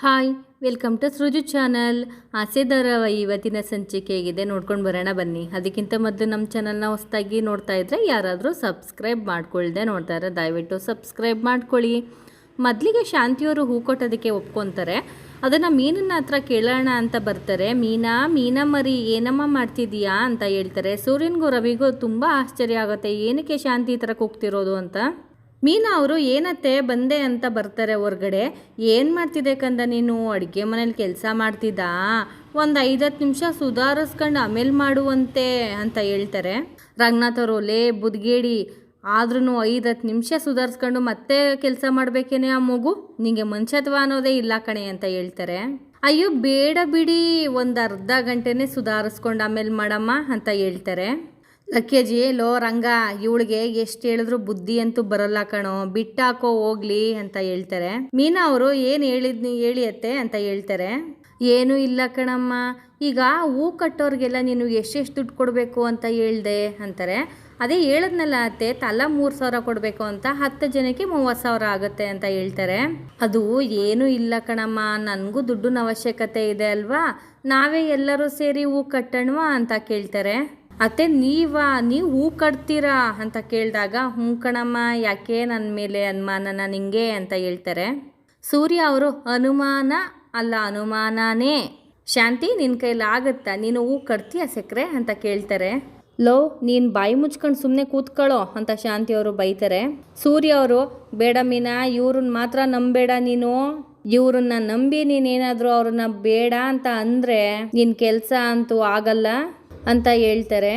Hi, welcome to Sruju channel. Aase ಧಾರಾವಾಹಿ ಇವತ್ತಿನ ಸಂಚಿಕೆ ಹೇಗಿದೆ ನೋಡ್ಕೊಂಡು ಬರೋಣ ಬನ್ನಿ. ಅದಕ್ಕಿಂತ ಮೊದಲು ನಮ್ಮ ಚಾನಲ್ನ ಹೊಸದಾಗಿ ನೋಡ್ತಾ ಇದ್ದರೆ ಯಾರಾದರೂ ಸಬ್ಸ್ಕ್ರೈಬ್ ಮಾಡ್ಕೊಳ್ದೆ ನೋಡ್ತಾ ಇರೋ ದಯವಿಟ್ಟು ಸಬ್ಸ್ಕ್ರೈಬ್ ಮಾಡ್ಕೊಳ್ಳಿ. ಮೊದಲಿಗೆ ಶಾಂತಿಯವರು ಹೂ ಕೊಟ್ಟೋದಕ್ಕೆ ಒಪ್ಕೊತಾರೆ. ಅದನ್ನು ಮೀನನ್ನ ಹತ್ರ ಕೇಳೋಣ ಅಂತ ಬರ್ತಾರೆ. ಮೀನಾ ಮರಿ ಏನಮ್ಮ ಮಾಡ್ತಿದ್ದೀಯಾ ಅಂತ ಹೇಳ್ತಾರೆ. ಸೂರ್ಯನಿಗೂ ರವಿಗೂ ತುಂಬ ಆಶ್ಚರ್ಯ ಆಗುತ್ತೆ, ಏನಕ್ಕೆ ಶಾಂತಿ ಈ ಥರ ಕೂಗ್ತಿರೋದು ಅಂತ. ಮೀನಾ ಅವರು ಏನತ್ತೆ ಬಂದೆ ಅಂತ ಬರ್ತಾರೆ ಹೊರ್ಗಡೆ. ಏನು ಮಾಡ್ತಿದ್ದೆ ಕಂದ ನೀನು, ಅಡುಗೆ ಮನೇಲಿ ಕೆಲಸ ಮಾಡ್ತಿದ್ದಾ, ಒಂದು 5-10 ನಿಮಿಷ ಸುಧಾರಿಸ್ಕೊಂಡು ಆಮೇಲೆ ಮಾಡುವಂತೆ ಅಂತ ಹೇಳ್ತಾರೆ. ರಂಗನಾಥ್ ಅವರು, ಲೇ ಬುದ್ಗೇಡಿ, ಆದ್ರೂ 5-10 ನಿಮಿಷ ಸುಧಾರಿಸ್ಕೊಂಡು ಮತ್ತೆ ಕೆಲಸ ಮಾಡಬೇಕೇನೆ ಆ ಮಗು, ನಿಂಗೆ ಮನುಷ್ಯತ್ವ ಅನ್ನೋದೇ ಇಲ್ಲ ಕಣೆ ಅಂತ ಹೇಳ್ತಾರೆ. ಅಯ್ಯೋ ಬೇಡ ಬಿಡಿ, ಒಂದು ಅರ್ಧ ಗಂಟೆನೇ ಸುಧಾರಿಸ್ಕೊಂಡು ಆಮೇಲೆ ಮಾಡಮ್ಮ ಅಂತ ಹೇಳ್ತಾರೆ. ಲಕ್ಕೇಜಿ, ಲೋ ರಂಗ, ಇವಳಿಗೆ ಎಷ್ಟು ಹೇಳಿದ್ರು ಬುದ್ಧಿ ಅಂತೂ ಬರಲ್ಲ ಕಣೋ, ಬಿಟ್ಟಾಕೋ ಹೋಗ್ಲಿ ಅಂತ ಹೇಳ್ತಾರೆ. ಮೀನಾ ಅವರು, ಏನು ಹೇಳಿಯತ್ತೆ ಅಂತ ಹೇಳ್ತಾರೆ. ಏನೂ ಇಲ್ಲ ಕಣಮ್ಮ, ಈಗ ಹೂ ಕಟ್ಟೋರಿಗೆಲ್ಲ ನೀನು ಎಷ್ಟೆಷ್ಟು ದುಡ್ಡು ಕೊಡಬೇಕು ಅಂತ ಹೇಳ್ದೆ ಅಂತಾರೆ. ಅದೇ ಹೇಳದ್ನಲ್ಲ ಅತ್ತೆ, ತಲಾ 3,000 ಕೊಡಬೇಕು ಅಂತ, 10 ಜನಕ್ಕೆ 30,000 ಆಗುತ್ತೆ ಅಂತ ಹೇಳ್ತಾರೆ. ಅದು ಏನೂ ಇಲ್ಲ ಕಣಮ್ಮ, ನನಗೂ ದುಡ್ಡಿನ ಅವಶ್ಯಕತೆ ಇದೆ ಅಲ್ವಾ, ನಾವೇ ಎಲ್ಲರೂ ಸೇರಿ ಹೂ ಕಟ್ಟೋಣವಾ ಅಂತ ಕೇಳ್ತಾರೆ. ಅತ್ತೆ ನೀವು ಹೂ ಕಟ್ತೀರಾ ಅಂತ ಕೇಳಿದಾಗ, ಹ್ಞೂ ಕಣಮ್ಮ, ಯಾಕೆ ನನ್ನ ಮೇಲೆ ಅನುಮಾನನ ನಿಂಗೆ ಅಂತ ಹೇಳ್ತಾರೆ. ಸೂರ್ಯ ಅವರು, ಅನುಮಾನ ಅಲ್ಲ ಅನುಮಾನನೇ. ಶಾಂತಿ, ನಿನ್ನ ಕೈಲಾಗುತ್ತಾ, ನೀನು ಹೂ ಕಟ್ತೀಯ ಸೆಕ್ರೆ ಅಂತ ಕೇಳ್ತಾರೆ. ಲೋ, ನೀನು ಬಾಯಿ ಮುಚ್ಕೊಂಡು ಸುಮ್ಮನೆ ಕೂತ್ಕೊಳ್ಳೋ ಅಂತ ಶಾಂತಿಯವರು ಬೈತಾರೆ. ಸೂರ್ಯ ಅವರು, ಬೇಡ ಮೀನಾ, ಇವ್ರನ್ನ ಮಾತ್ರ ನಂಬೇಡ ನೀನು, ಇವ್ರನ್ನ ನಂಬಿ ನೀನೇನಾದರೂ ಅವ್ರನ್ನ ಬೇಡ ಅಂತ ಅಂದರೆ ನಿನ್ನ ಕೆಲಸ ಅಂತೂ ಆಗಲ್ಲ ಅಂತ ಹೇಳ್ತಾರೆ.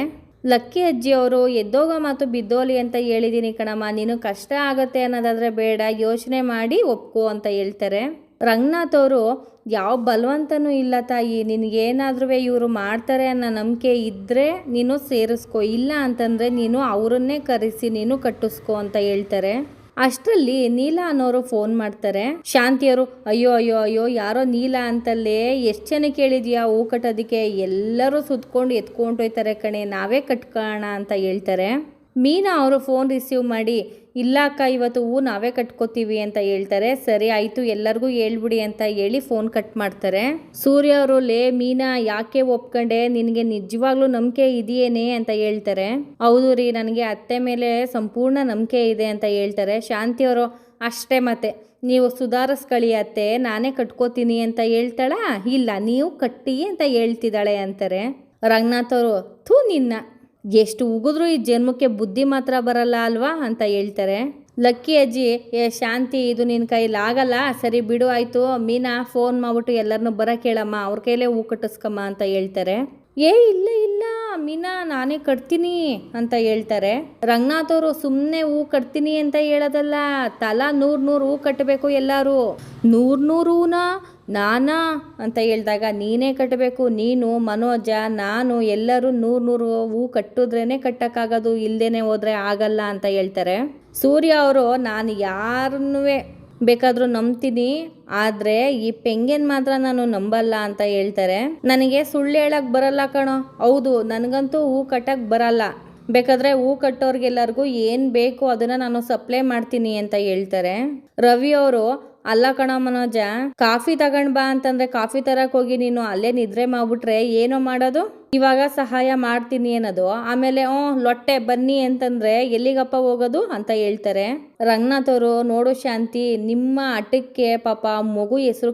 ಲಕ್ಕಿ ಅಜ್ಜಿ ಅವರು, ಎದ್ದೋಗೋ ಮಾತು ಬಿದ್ದೋಲಿ ಅಂತ ಹೇಳಿದ್ದೀನಿ ಕಣಮ್ಮ, ನೀನು ಕಷ್ಟ ಆಗುತ್ತೆ ಅನ್ನೋದಾದರೆ ಬೇಡ, ಯೋಚನೆ ಮಾಡಿ ಒಪ್ಕೋ ಅಂತ ಹೇಳ್ತಾರೆ. ರಂಗನಾಥ್ ಅವರು, ಯಾವ ಬಲವಂತನೂ ಇಲ್ಲ ತಾಯಿ, ನಿನಗೇನಾದ್ರೂ ಇವರು ಮಾಡ್ತಾರೆ ಅನ್ನೋ ನಂಬಿಕೆ ಇದ್ದರೆ ನೀನು ಸೇರಿಸ್ಕೊ, ಇಲ್ಲ ಅಂತಂದರೆ ನೀನು ಅವರನ್ನೇ ಕರೆಸಿ ನೀನು ಕಟ್ಟಿಸ್ಕೊ ಅಂತ ಹೇಳ್ತಾರೆ. ಅಷ್ಟರಲ್ಲಿ ನೀಲಾ ಅನ್ನೋರು ಫೋನ್ ಮಾಡ್ತಾರೆ. ಶಾಂತಿಯವರು, ಅಯ್ಯೋ ಅಯ್ಯೋ ಅಯ್ಯೋ, ಯಾರೋ ನೀಲಾ ಅಂತಲ್ಲೇ, ಎಷ್ಟು ಜನ ಕೇಳಿದ್ಯಾ ಹೂ ಕಟ್ಟೋದಕ್ಕೆ, ಎಲ್ಲರೂ ಸುತ್ಕೊಂಡು ಎತ್ಕೊಂಡು ಹೋಯ್ತಾರೆ ಕಣೆ, ನಾವೇ ಕಟ್ಕೋಣ ಅಂತ ಹೇಳ್ತಾರೆ. ಮೀನಾ ಅವರು ಫೋನ್ ರಿಸೀವ್ ಮಾಡಿ, ಇಲ್ಲ ಅಕ್ಕ, ಇವತ್ತು ಹೂ ನಾವೇ ಕಟ್ಕೋತೀವಿ ಅಂತ ಹೇಳ್ತಾರೆ. ಸರಿ ಆಯಿತು, ಎಲ್ಲರಿಗೂ ಹೇಳ್ಬಿಡಿ ಅಂತ ಹೇಳಿ ಫೋನ್ ಕಟ್ ಮಾಡ್ತಾರೆ. ಸೂರ್ಯ ಅವರು, ಲೇ ಮೀನಾ, ಯಾಕೆ ಒಪ್ಕೊಂಡೆ, ನಿನಗೆ ನಿಜವಾಗ್ಲೂ ನಂಬಿಕೆ ಇದೆಯೇನೆ ಅಂತ ಹೇಳ್ತಾರೆ. ಹೌದು ರೀ, ನನಗೆ ಅತ್ತೆ ಮೇಲೆ ಸಂಪೂರ್ಣ ನಂಬಿಕೆ ಇದೆ ಅಂತ ಹೇಳ್ತಾರೆ. ಶಾಂತಿಯವರು, ಅಷ್ಟೇ ಮತ್ತೆ, ನೀವು ಸುಧಾರಿಸ್ಕೊಳ್ಳಿ ಅತ್ತೆ, ನಾನೇ ಕಟ್ಕೋತೀನಿ ಅಂತ ಹೇಳ್ತಾಳ, ಇಲ್ಲ ನೀವು ಕಟ್ಟಿ ಅಂತ ಹೇಳ್ತಿದ್ದಾಳೆ ಅಂತಾರೆ. ರಂಗನಾಥ್ ಅವರು, ಥೂ ನಿನ್ನ, ಎಷ್ಟು ಉಗಿದ್ರು ಈ ಜನ್ಮಕ್ಕೆ ಬುದ್ಧಿ ಮಾತ್ರ ಬರಲ್ಲ ಅಲ್ವಾ ಅಂತ ಹೇಳ್ತಾರೆ. ಲಕ್ಕಿ ಅಜ್ಜಿ, ಶಾಂತಿ, ಇದು ನಿನ್ನ ಕೈಲಾಗಲ್ಲ, ಸರಿ ಬಿಡು ಆಯಿತು, ಮೀನಾ ಫೋನ್ ಮಾಡ್ಬಿಟ್ಟು ಎಲ್ಲರನ್ನೂ ಬರೋಕೆ ಹೇಳಮ್ಮ, ಅವ್ರ ಕೈಲೇ ಹೂ ಕಟ್ಟಿಸ್ಕಮ್ಮ ಅಂತ ಹೇಳ್ತಾರೆ. ಇಲ್ಲ ಇಲ್ಲ ಮೀನಾ, ನಾನೇ ಕಟ್ತೀನಿ ಅಂತ ಹೇಳ್ತಾರೆ. ರಂಗನಾಥ್ ಅವರು, ಸುಮ್ಮನೆ ಹೂ ಕಟ್ತೀನಿ ಅಂತ ಹೇಳೋದಲ್ಲ, ತಲಾ 100 ಹೂ ಕಟ್ಟಬೇಕು ಎಲ್ಲರೂ. 100 ಹೂನಾ ನಾನಾ ಅಂತ ಹೇಳಿದಾಗ, ನೀನೇ ಕಟ್ಟಬೇಕು, ನೀನು, ಮನೋಜ, ನಾನು ಎಲ್ಲರೂ 100 ಹೂ ಕಟ್ಟಿದ್ರೇ ಕಟ್ಟಕ್ಕಾಗೋದು, ಇಲ್ದೇನೆ ಹೋದರೆ ಆಗಲ್ಲ ಅಂತ ಹೇಳ್ತಾರೆ. ಸೂರ್ಯ ಅವರು, ನಾನು ಯಾರನ್ನೂ ಬೇಕಾದರೂ ನಂಬ್ತೀನಿ, ಆದರೆ ಈ ಪೆಂಗಿನ ಮಾತ್ರ ನಾನು ನಂಬಲ್ಲ ಅಂತ ಹೇಳ್ತಾರೆ. ನನಗೆ ಸುಳ್ಳು ಹೇಳಕ್ಕೆ ಬರಲ್ಲ ಕಣೋ, ಹೌದು ನನಗಂತೂ ಹೂ ಕಟ್ಟಕ್ಕೆ ಬರಲ್ಲ, ಬೇಕಾದರೆ ಹೂ ಕಟ್ಟೋರ್ಗೆಲ್ಲರಿಗೂ ಏನು ಬೇಕು ಅದನ್ನು ನಾನು ಸಪ್ಲೈ ಮಾಡ್ತೀನಿ ಅಂತ ಹೇಳ್ತಾರೆ. ರವಿ ಅವರು, ಅಲ್ಲ ಕಣ ಮನೋಜ, ಕಾಫಿ ತಗೊಂಡ್ ಬಾ ಅಂತಂದ್ರೆ ಕಾಫಿ ತರಕ್ ಹೋಗಿ ನೀನು ಅಲ್ಲೇ ನಿದ್ರೆ ಮಾಡ್ಬಿಟ್ರೆ ಏನೋ ಮಾಡೋದು, ಇವಾಗ ಸಹಾಯ ಮಾಡ್ತೀನಿ ಅನ್ನೋದು, ಆಮೇಲೆ ಲೊಟ್ಟೆ ಬನ್ನಿ ಅಂತಂದ್ರೆ ಎಲ್ಲಿಗಪ್ಪ ಹೋಗೋದು ಅಂತ ಹೇಳ್ತಾರೆ. ರಂಗನಾಥ್ ಅವರು, ನೋಡು ಶಾಂತಿ, ನಿಮ್ಮ ಆಟಕ್ಕೆ ಪಾಪ ಮಗು ಹೆಸರು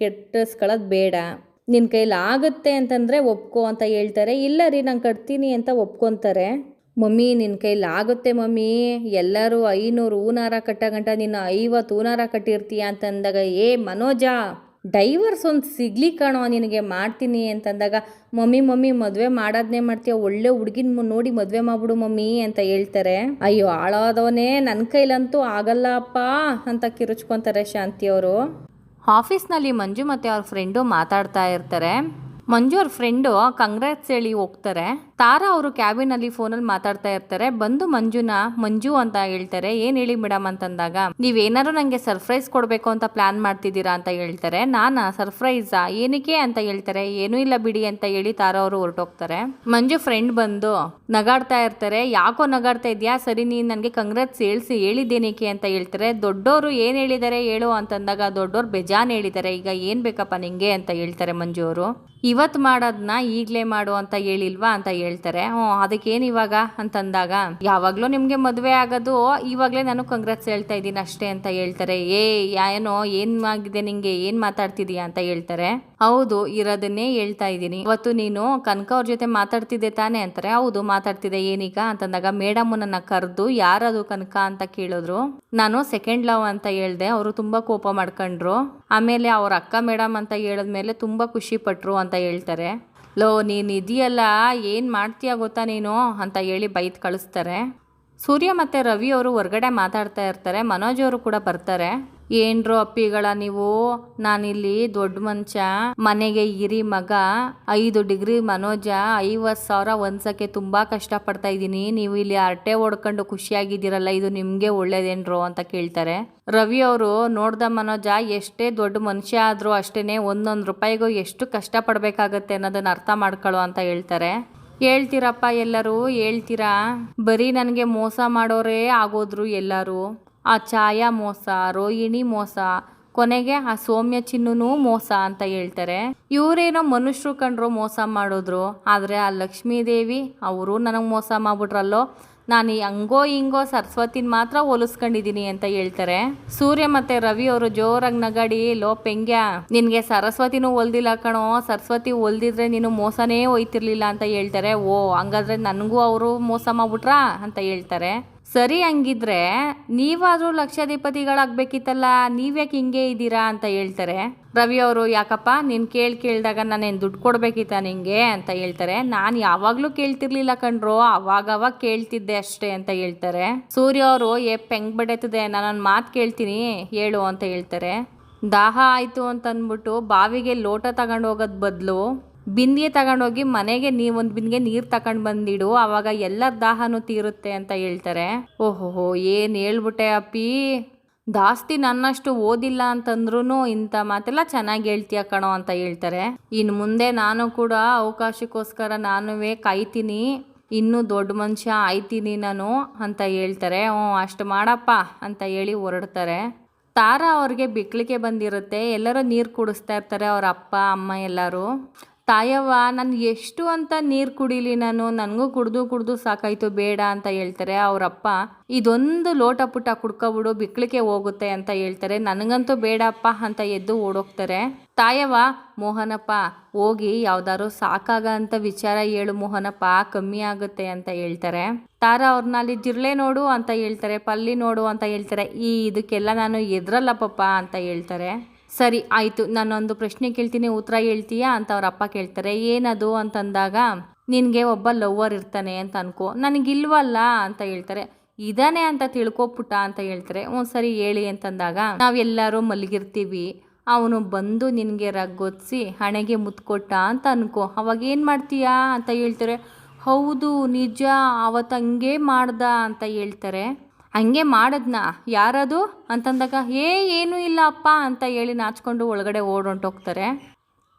ಕೆಟ್ಟಿಸ್ಕೊಳ್ಳೋದು ಬೇಡ, ನಿನ್ನ ಕೈಲಿ ಆಗುತ್ತೆ ಅಂತಂದರೆ ಒಪ್ಕೋ ಅಂತ ಹೇಳ್ತಾರೆ. ಇಲ್ಲ ರೀ, ನಾನು ಕಟ್ತೀನಿ ಅಂತ ಒಪ್ಕೊತಾರೆ. ಮಮ್ಮಿ, ನಿನ್ನ ಕೈಲಿ ಆಗುತ್ತೆ ಮಮ್ಮಿ, ಎಲ್ಲರೂ 500 ಹೂನಾರ ಕಟ್ಟಗಂಟ ನೀನು 50 ಹೂನಾರ ಕಟ್ಟಿರ್ತೀಯ ಅಂತಂದಾಗ, ಮನೋಜ, ಡೈವರ್ಸ್ ಒಂದು ಸಿಗ್ಲಿ ಕಣೋ ನಿನಗೆ, ಮಾಡ್ತೀನಿ ಅಂತಂದಾಗ, ಮಮ್ಮಿ ಮದುವೆ ಮಾಡೋದನ್ನೇ ಮಾಡ್ತೀಯ, ಒಳ್ಳೆ ಹುಡುಗಿನ ನೋಡಿ ಮದುವೆ ಮಾಡ್ಬಿಡು ಮಮ್ಮಿ ಅಂತ ಹೇಳ್ತಾರೆ. ಅಯ್ಯೋ ಹಾಳಾದವನೇ, ನನ್ನ ಕೈಲಂತೂ ಆಗಲ್ಲ ಅಪ್ಪ ಅಂತ ಕಿರುಚ್ಕೊತಾರೆ ಶಾಂತಿಯವರು. ಆಫೀಸ್ನಲ್ಲಿ ಮಂಜು ಮತ್ತು ಅವ್ರ ಫ್ರೆಂಡು ಮಾತಾಡ್ತಾ ಇರ್ತಾರೆ. ಮಂಜು ಅವ್ರ ಫ್ರೆಂಡು ಕಂಗ್ರಾಟ್ಸ್ ಹೇಳಿ ಹೋಗ್ತಾರೆ. ತಾರಾ ಅವರು ಕ್ಯಾಬಿನಲ್ಲಿ ಫೋನಲ್ಲಿ ಮಾತಾಡ್ತಾ ಇರ್ತಾರೆ. ಬಂದು ಮಂಜು ಅಂತ ಹೇಳ್ತಾರೆ. ಏನ್ ಹೇಳಿ ಮೇಡಮ್ ಅಂತಂದಾಗ, ನೀವೇನಾದ್ರು ನಂಗೆ ಸರ್ಪ್ರೈಸ್ ಕೊಡ್ಬೇಕು ಅಂತ ಪ್ಲಾನ್ ಮಾಡ್ತಿದ್ದೀರಾ ಅಂತ ಹೇಳ್ತಾರೆ. ನಾನಾ ಸರ್ಪ್ರೈಸಾ ಏನಕ್ಕೆ ಅಂತ ಹೇಳ್ತಾರೆ. ಏನೂ ಇಲ್ಲ ಬಿಡಿ ಅಂತ ಹೇಳಿ ತಾರಾ ಅವರು ಹೊರಟೋಗ್ತಾರೆ. ಮಂಜು ಫ್ರೆಂಡ್ ಬಂದು ನಗಾಡ್ತಾ ಇರ್ತಾರೆ. ಯಾಕೋ ನಗಾಡ್ತಾ ಇದ್ಯಾ, ಸರಿ ನೀನ್ ನನ್ಗೆ ಕಂಗ್ರಾಟ್ಸ್ ಹೇಳಿದ್ದೇನಕ್ಕೆ ಅಂತ ಹೇಳ್ತಾರೆ. ದೊಡ್ಡೋರು ಏನ್ ಹೇಳಿದಾರೆ ಹೇಳು ಅಂತಂದಾಗ, ದೊಡ್ಡೋರು ಬೇಜಾನ್ ಹೇಳಿದ್ದಾರೆ, ಈಗ ಏನ್ ಬೇಕಪ್ಪ ನಿಂಗೆ ಅಂತ ಹೇಳ್ತಾರೆ ಮಂಜು ಅವರು. ಇವತ್ತು ಮಾಡೋದನ್ನ ಈಗಲೇ ಮಾಡು ಅಂತ ಹೇಳಿಲ್ವಾ ಅಂತ ಹೇಳ್ತಾರೆ. ಅದಕ್ಕೇನು ಇವಾಗ ಅಂತಂದಾಗ, ಯಾವಾಗಲೂ ನಿಮಗೆ ಮದುವೆ ಆಗೋದು, ಇವಾಗಲೇ ನಾನು ಕಂಗ್ರಾಟ್ಸ್ ಹೇಳ್ತಾ ಇದ್ದೀನಿ ಅಷ್ಟೇ ಅಂತ ಹೇಳ್ತಾರೆ. ಏನೋ ಏನ್ ಆಗಿದೆ ನಿಂಗೆ, ಏನ್ ಮಾತಾಡ್ತಿದೀಯಾ ಅಂತ ಹೇಳ್ತಾರೆ. ಹೌದು, ಇರೋದನ್ನೇ ಹೇಳ್ತಾ ಇದ್ದೀನಿ. ಇವತ್ತು ನೀನು ಕನಕ ಅವ್ರ ಜೊತೆ ಮಾತಾಡ್ತಿದ್ದೆ ತಾನೇ ಅಂತಾರೆ. ಹೌದು ಮಾತಾಡ್ತಿದ್ದೆ, ಏನೀಗ ಅಂತಂದಾಗ ಮೇಡಮ್ ನನ್ನ ಕರೆದು ಯಾರದು ಕನಕ ಅಂತ ಕೇಳಿದ್ರು. ನಾನು ಸೆಕೆಂಡ್ ಲವ್ ಅಂತ ಹೇಳ್ದೆ. ಅವರು ತುಂಬಾ ಕೋಪ ಮಾಡ್ಕೊಂಡ್ರು. ಆಮೇಲೆ ಅವ್ರ ಅಕ್ಕ ಮೇಡಮ್ ಅಂತ ಹೇಳಿದ್ಮೇಲೆ ತುಂಬಾ ಖುಷಿ ಪಟ್ರು ಅಂತ ಹೇಳ್ತಾರೆ. ನೀನ್ ಇದೆಯಲ್ಲ, ಏನ್ ಮಾಡ್ತೀಯ ಗೊತ್ತಾ ನೀನು ಅಂತ ಹೇಳಿ ಬೈತ್ ಕಳಿಸ್ತಾರೆ. ಸೂರ್ಯ ಮತ್ತೆ ರವಿ ಅವರು ಹೊರಗಡೆ ಮಾತಾಡ್ತಾ ಇರ್ತಾರೆ. ಮನೋಜ್ ಅವರು ಕೂಡ ಬರ್ತಾರೆ. ಏನ್ರೋ ಅಪ್ಪಿಗಳ ನೀವು, ನಾನಿಲ್ಲಿ ದೊಡ್ಡ ಮಂಚ, ಮನೆಗೆ ಹಿರಿ ಮಗ, 5 ಡಿಗ್ರಿ ಮನೋಜ, 50,000 ಒಂದ್ಸಕ್ಕೆ ತುಂಬಾ ಕಷ್ಟ ಪಡ್ತಾ ಇದ್ದೀನಿ. ನೀವು ಇಲ್ಲಿ ಅರಟೆ ಹೊಡ್ಕೊಂಡು ಖುಷಿಯಾಗಿದ್ದೀರಲ್ಲ, ಇದು ನಿಮ್ಗೆ ಒಳ್ಳೇದೇನ್ರೋ ಅಂತ ಕೇಳ್ತಾರೆ. ರವಿ ಅವರು, ನೋಡ್ದ ಮನೋಜ, ಎಷ್ಟೇ ದೊಡ್ಡ ಮನುಷ್ಯ ಆದ್ರೂ ಅಷ್ಟೇನೆ ಒಂದೊಂದು ರೂಪಾಯಿಗೂ ಎಷ್ಟು ಕಷ್ಟ ಪಡ್ಬೇಕಾಗತ್ತೆ ಅನ್ನೋದನ್ನ ಅರ್ಥ ಮಾಡ್ಕೊಳ್ಳೋ ಅಂತ ಹೇಳ್ತಾರೆ. ಹೇಳ್ತೀರಪ್ಪ ಎಲ್ಲರೂ ಹೇಳ್ತೀರಾ, ಬರೀ ನನಗೆ ಮೋಸ ಮಾಡೋರೇ ಆಗೋದ್ರು ಎಲ್ಲರೂ. ಆ ಛಾಯಾ ಮೋಸ, ರೋಹಿಣಿ ಮೋಸ, ಕೊನೆಗೆ ಆ ಸೌಮ್ಯ ಚಿನ್ನೂ ಮೋಸ ಅಂತ ಹೇಳ್ತಾರೆ. ಇವರೇನೋ ಮನುಷ್ಯರು ಕಂಡ್ರು ಮೋಸ ಮಾಡಿದ್ರು, ಆದ್ರೆ ಆ ಲಕ್ಷ್ಮೀದೇವಿ ಅವರು ನನಗೆ ಮೋಸ ಮಾಡ್ಬಿಟ್ರಲ್ಲೋ, ನಾನು ಹಂಗೋ ಹಿಂಗೋ ಸರಸ್ವತಿನ ಮಾತ್ರ ಹೋಲಿಸ್ಕೊಂಡಿದ್ದೀನಿ ಅಂತ ಹೇಳ್ತಾರೆ. ಸೂರ್ಯ ಮತ್ತೆ ರವಿ ಅವರು ಜೋರಾಗಿ ನಗಾಡಿ, ಪೆಂಗ್ಯ, ನಿನ್ಗೆ ಸರಸ್ವತಿನೂ ಹೊಲ್ದಿಲ್ಲ ಕಣೋ, ಸರಸ್ವತಿ ಹೊಲ್ದಿದ್ರೆ ನೀನು ಮೋಸನೇ ಹೋಯ್ತಿರ್ಲಿಲ್ಲ ಅಂತ ಹೇಳ್ತಾರೆ. ಹಂಗಾದ್ರೆ ನನಗೂ ಅವರು ಮೋಸ ಮಾಡ್ಬಿಟ್ರಾ ಅಂತ ಹೇಳ್ತಾರೆ. ಸರಿ, ಹಂಗಿದ್ರೆ ನೀವಾದ್ರೂ ಲಕ್ಷಾಧಿಪತಿಗಳಾಗ್ಬೇಕಿತ್ತಲ್ಲ, ನೀವ್ಯಾಕೆ ಹಿಂಗೆ ಇದ್ದೀರಾ ಅಂತ ಹೇಳ್ತಾರೆ. ರವಿ ಅವರು, ಯಾಕಪ್ಪ ನೀನ್ ಕೇಳ್ದಾಗ ನಾನೇನು ದುಡ್ಡು ಕೊಡ್ಬೇಕಿತ್ತ ನಿಂಗೆ ಅಂತ ಹೇಳ್ತಾರೆ. ನಾನು ಯಾವಾಗ್ಲೂ ಕೇಳ್ತಿರ್ಲಿಲ್ಲ ಕಣ್ರೋ, ಅವಾಗ ಕೇಳ್ತಿದ್ದೆ ಅಷ್ಟೇ ಅಂತ ಹೇಳ್ತಾರೆ. ಸೂರ್ಯ ಅವರು, ಪೆಂಗ್ ಬಡೇತದೆ, ನಾನೊಂದು ಮಾತು ಕೇಳ್ತೀನಿ ಹೇಳು ಅಂತ ಹೇಳ್ತಾರೆ. ದಾಹ ಆಯ್ತು ಅಂತ ಅಂದ್ಬಿಟ್ಟು ಬಾವಿಗೆ ಲೋಟ ತಗೊಂಡು ಹೋಗೋದ್ ಬದಲು ಬಿಂದಿಗೆ ತಗೊಂಡೋಗಿ ಮನೆಗೆ ಒಂದು ಬಿಂದಿಗೆ ನೀರು ತಗೊಂಡು ಬಂದಿಡು, ಅವಾಗ ಎಲ್ಲರ ದಾಹನೂ ತೀರುತ್ತೆ ಅಂತ ಹೇಳ್ತಾರೆ. ಓಹೋಹೋ, ಏನ್ ಹೇಳ್ಬಿಟ್ಟೆ ಅಪ್ಪಿ, ಜಾಸ್ತಿ ನನ್ನಷ್ಟು ಓದಿಲ್ಲ ಅಂತಂದ್ರೂ ಇಂಥ ಮಾತೆಲ್ಲ ಚೆನ್ನಾಗಿ ಹೇಳ್ತೀಯ ಕಣೋ ಅಂತ ಹೇಳ್ತಾರೆ. ಇನ್ನು ಮುಂದೆ ನಾನು ಕೂಡ ಅವಕಾಶಕ್ಕೋಸ್ಕರ ನಾನುವೇ ಕಾಯ್ತೀನಿ, ಇನ್ನೂ ದೊಡ್ಡ ಮನುಷ್ಯ ಆಯ್ತೀನಿ ನಾನು ಅಂತ ಹೇಳ್ತಾರೆ. ಅಷ್ಟು ಮಾಡಪ್ಪ ಅಂತ ಹೇಳಿ ಹೊರಡ್ತಾರೆ. ತಾರಾ ಅವ್ರಿಗೆ ಬಿಕ್ಲಿಕ್ಕೆ ಬಂದಿರುತ್ತೆ. ಎಲ್ಲರೂ ನೀರು ಕುಡಿಸ್ತಾ ಇರ್ತಾರೆ, ಅವ್ರ ಅಪ್ಪ ಅಮ್ಮ ಎಲ್ಲರೂ. ತಾಯವ್ವ, ನಾನು ಎಷ್ಟು ಅಂತ ನೀರು ಕುಡೀಲಿ, ನನಗೂ ಕುಡ್ದು ಸಾಕಾಯ್ತು, ಬೇಡ ಅಂತ ಹೇಳ್ತಾರೆ. ಅವರಪ್ಪ, ಇದೊಂದು ಲೋಟ ಪುಟ್ಟ ಕುಡ್ಕೊಬಿಡು, ಬಿಕ್ಲಿಕ್ಕೆ ಹೋಗುತ್ತೆ ಅಂತ ಹೇಳ್ತಾರೆ. ನನಗಂತೂ ಬೇಡಪ್ಪ ಅಂತ ಎದ್ದು ಓಡೋಗ್ತಾರೆ. ತಾಯವ್ವ, ಮೋಹನಪ್ಪ ಹೋಗಿ ಯಾವ್ದಾದ್ರು ಸಾಕಾಗ ಅಂತ ವಿಚಾರ ಹೇಳು ಮೋಹನಪ್ಪ, ಕಮ್ಮಿ ಆಗುತ್ತೆ ಅಂತ ಹೇಳ್ತಾರೆ. ತಾರಾ ಅವ್ರನ್ನ, ಅಲ್ಲಿ ಜಿರ್ಲೆ ನೋಡು ಅಂತ ಹೇಳ್ತಾರೆ, ಪಲ್ಲಿ ನೋಡು ಅಂತ ಹೇಳ್ತಾರೆ. ಇದಕ್ಕೆಲ್ಲ ನಾನು ಎದ್ರಲ್ಲ ಪಪ್ಪ ಅಂತ ಹೇಳ್ತಾರೆ. ಸರಿ ಆಯಿತು, ನಾನೊಂದು ಪ್ರಶ್ನೆ ಕೇಳ್ತೀನಿ, ಉತ್ತರ ಹೇಳ್ತೀಯಾ ಅಂತ ಅವ್ರ ಅಪ್ಪ ಕೇಳ್ತಾರೆ. ಏನದು ಅಂತಂದಾಗ, ನಿನಗೆ ಒಬ್ಬ ಲವ್ವರ್ ಇರ್ತಾನೆ ಅಂತ ಅನ್ಕೋ, ನನಗಿಲ್ವಲ್ಲ ಅಂತ ಹೇಳ್ತಾರೆ. ಇದಾನೆ ಅಂತ ತಿಳ್ಕೊಪುಟ್ಟ ಅಂತ ಹೇಳ್ತಾರೆ. ಸರಿ ಹೇಳಿ ಅಂತಂದಾಗ, ನಾವೆಲ್ಲರೂ ಮಲಗಿರ್ತೀವಿ, ಅವನು ಬಂದು ನಿನಗೆ ರಗ್ಗೊತ್ಸಿ ಹಣೆಗೆ ಮುತ್ಕೊಟ್ಟ ಅಂತ ಅನ್ಕೋ, ಅವಾಗ ಏನು ಮಾಡ್ತೀಯಾ ಅಂತ ಹೇಳ್ತಾರೆ. ಹೌದು ನಿಜ, ಅವತ್ತು ಹಂಗೆ ಮಾಡ್ದ ಅಂತ ಹೇಳ್ತಾರೆ. ಹಂಗೆ ಮಾಡದ್ನ, ಯಾರದು ಅಂತಂದಾಗ, ಏನೂ ಇಲ್ಲ ಅಪ್ಪ ಅಂತ ಹೇಳಿ ನಾಚ್ಕೊಂಡು ಒಳಗಡೆ ಓಡೊಂಟೋಗ್ತಾರೆ.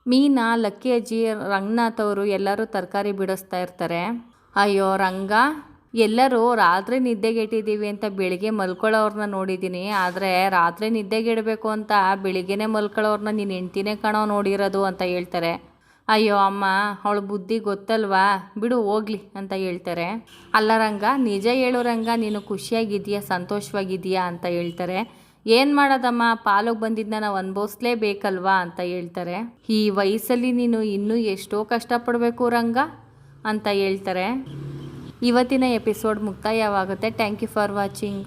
ಮೀನಾ, ಲಕ್ಕಿ ಅಜ್ಜಿ, ರಂಗನಾಥ್ ಅವರು ಎಲ್ಲರೂ ತರಕಾರಿ ಬಿಡಿಸ್ತಾ ಇರ್ತಾರೆ. ಅಯ್ಯೋ ರಂಗ, ಎಲ್ಲರೂ ರಾತ್ರಿ ನಿದ್ದೆಗೆಟ್ಟಿದ್ದೀವಿ ಅಂತ ಬೆಳಿಗ್ಗೆ ಮಲ್ಕೊಳ್ಳೋವ್ರನ್ನ ನೋಡಿದ್ದೀನಿ, ಆದರೆ ರಾತ್ರಿ ನಿದ್ದೆಗೆಡಬೇಕು ಅಂತ ಬೆಳಿಗ್ಗೆನೆ ಮಲ್ಕೊಳ್ಳೋವ್ರನ್ನ ನೀನು ಹೆಂಡ್ತಿನೇ ಕಾಣೋ ನೋಡಿರೋದು ಅಂತ ಹೇಳ್ತಾರೆ. ಅಯ್ಯೋ ಅಮ್ಮ, ಅವಳು ಬುದ್ಧಿ ಗೊತ್ತಲ್ವಾ, ಬಿಡು ಹೋಗ್ಲಿ ಅಂತ ಹೇಳ್ತಾರೆ. ಅಲ್ಲ ರಂಗ, ನಿಜ ಹೇಳು ರಂಗ, ನೀನು ಖುಷಿಯಾಗಿದೆಯಾ, ಸಂತೋಷವಾಗಿದೆಯಾ ಅಂತ ಹೇಳ್ತಾರೆ. ಏನು ಮಾಡೋದಮ್ಮ, ಪಾಲುಗೆ ಬಂದಿದ್ದನ್ನ ನಾವು ಅನುಭವಿಸ್ಲೇಬೇಕಲ್ವಾ ಅಂತ ಹೇಳ್ತಾರೆ. ಈ ವಯಸ್ಸಲ್ಲಿ ನೀನು ಇನ್ನೂ ಎಷ್ಟೋ ಕಷ್ಟಪಡಬೇಕು ರಂಗ ಅಂತ ಹೇಳ್ತಾರೆ. ಇವತ್ತಿನ ಎಪಿಸೋಡ್ ಮುಕ್ತಾಯವಾಗುತ್ತೆ. Thank you for watching.